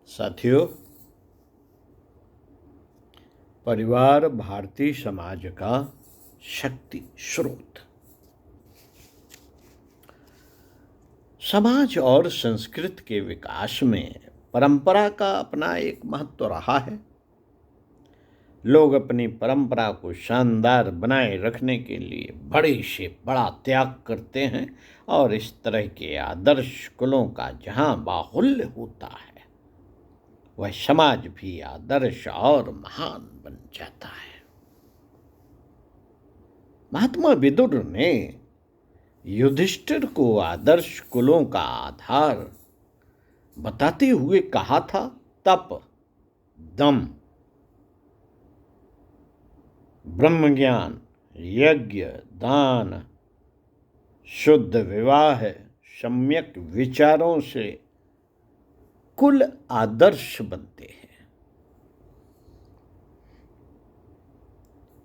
साथियों, परिवार भारतीय समाज का शक्ति स्रोत। समाज और संस्कृति के विकास में परंपरा का अपना एक महत्व रहा है। लोग अपनी परंपरा को शानदार बनाए रखने के लिए बड़े से बड़ा त्याग करते हैं और इस तरह के आदर्श कुलों का जहां बाहुल्य होता है, वह समाज भी आदर्श और महान बन जाता है। महात्मा विदुर ने युधिष्ठिर को आदर्श कुलों का आधार बताते हुए कहा था, तप, दम, ब्रह्म ज्ञान, यज्ञ, दान, शुद्ध विवाह, सम्यक विचारों से कुल आदर्श बनते हैं।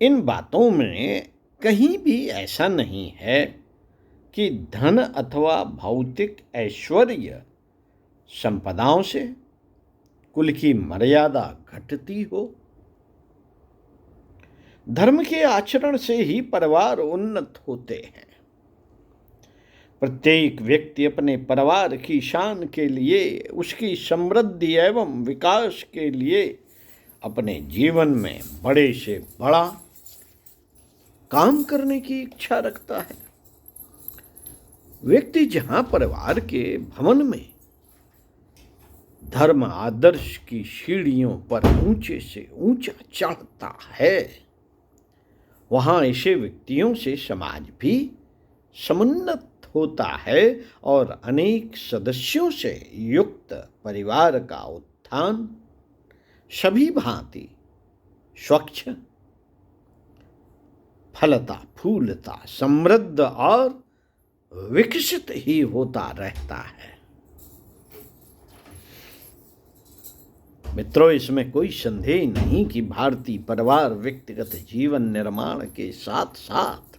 इन बातों में कहीं भी ऐसा नहीं है कि धन अथवा भौतिक ऐश्वर्य संपदाओं से कुल की मर्यादा घटती हो। धर्म के आचरण से ही परिवार उन्नत होते हैं। प्रत्येक व्यक्ति अपने परिवार की शान के लिए, उसकी समृद्धि एवं विकास के लिए अपने जीवन में बड़े से बड़ा काम करने की इच्छा रखता है। व्यक्ति जहां परिवार के भवन में धर्म आदर्श की सीढ़ियों पर ऊंचे से ऊंचा चढ़ता है, वहां ऐसे व्यक्तियों से समाज भी समुन्नत होता है और अनेक सदस्यों से युक्त परिवार का उत्थान सभी भांति स्वच्छ, फलता फूलता, समृद्ध और विकसित ही होता रहता है। मित्रों, इसमें कोई संदेह नहीं कि भारतीय परिवार व्यक्तिगत जीवन निर्माण के साथ साथ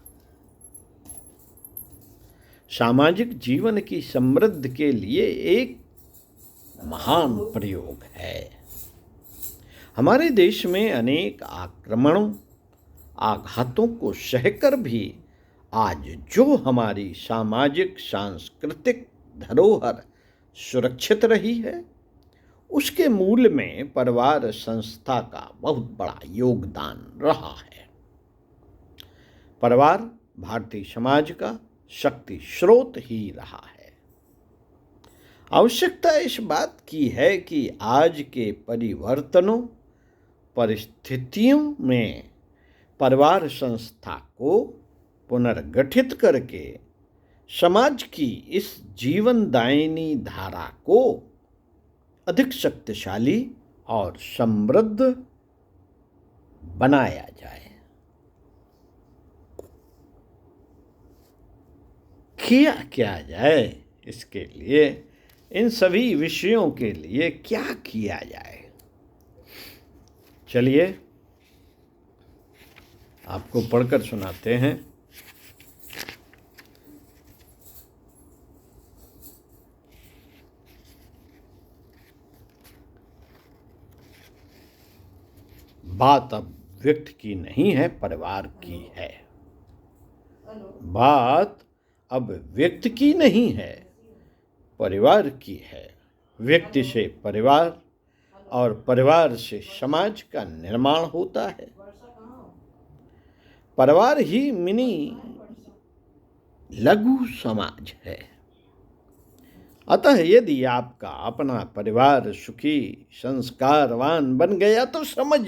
सामाजिक जीवन की समृद्धि के लिए एक महान प्रयोग है। हमारे देश में अनेक आक्रमणों, आघातों को सहकर भी आज जो हमारी सामाजिक सांस्कृतिक धरोहर सुरक्षित रही है, उसके मूल में परिवार संस्था का बहुत बड़ा योगदान रहा है। परिवार भारतीय समाज का शक्ति स्रोत ही रहा है। आवश्यकता इस बात की है कि आज के परिवर्तनों, परिस्थितियों में परिवार संस्था को पुनर्गठित करके समाज की इस जीवनदायिनी धारा को अधिक शक्तिशाली और समृद्ध बनाया जाए। किया क्या जाए, इसके लिए, इन सभी विषयों के लिए क्या किया जाए, चलिए आपको पढ़कर सुनाते हैं। बात अब व्यक्ति की नहीं है, परिवार की है। बात अब व्यक्ति की नहीं है, परिवार की है। व्यक्ति से परिवार और परिवार से समाज का निर्माण होता है। परिवार ही मिनी लघु समाज है। अतः यदि आपका अपना परिवार सुखी, संस्कारवान बन गया तो समझ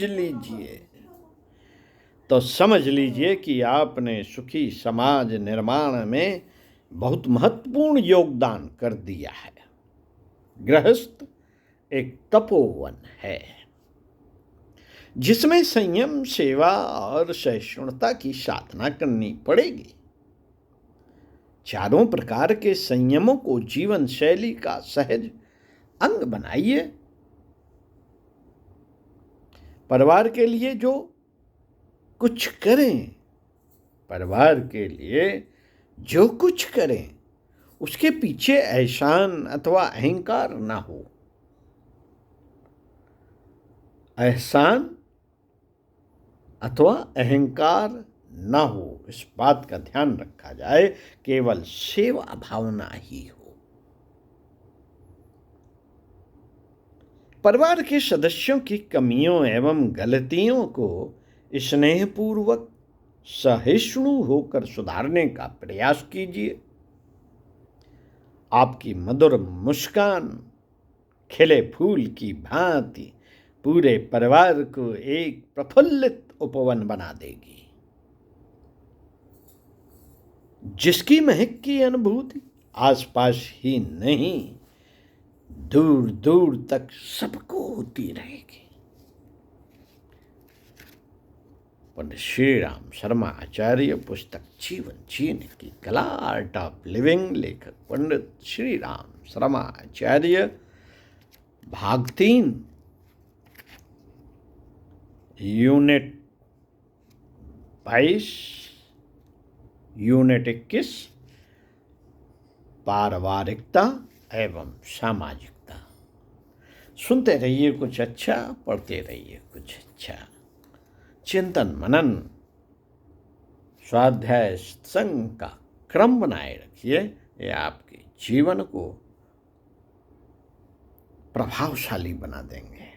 लीजिए कि आपने सुखी समाज निर्माण में बहुत महत्वपूर्ण योगदान कर दिया है। गृहस्थ एक तपोवन है जिसमें संयम, सेवा और सहिष्णुता की साधना करनी पड़ेगी। चारों प्रकार के संयमों को जीवन शैली का सहज अंग बनाइए। परिवार के लिए जो कुछ करें, परिवार के लिए जो कुछ करें, उसके पीछे एहसान अथवा अहंकार ना हो। एहसान अथवा अहंकार न हो, इस बात का ध्यान रखा जाए, केवल सेवा भावना ही हो। परिवार के सदस्यों की कमियों एवं गलतियों को स्नेहपूर्वक सहिष्णु होकर सुधारने का प्रयास कीजिए। आपकी मधुर मुस्कान खिले फूल की भांति पूरे परिवार को एक प्रफुल्लित उपवन बना देगी, जिसकी महक की अनुभूति आसपास ही नहीं, दूर दूर तक सबको होती रहेगी। पंडित श्री राम शर्मा आचार्य, पुस्तक जीवन जीने की कला, आर्ट ऑफ लिविंग, लेखक पंडित श्री राम शर्मा आचार्य, भाग 3, यूनिट 22, यूनिट 21, पारिवारिकता एवं सामाजिकता। सुनते रहिए कुछ अच्छा, पढ़ते रहिए कुछ अच्छा। चिंतन मनन स्वाध्याय संग का क्रम बनाए रखिए, ये आपके जीवन को प्रभावशाली बना देंगे।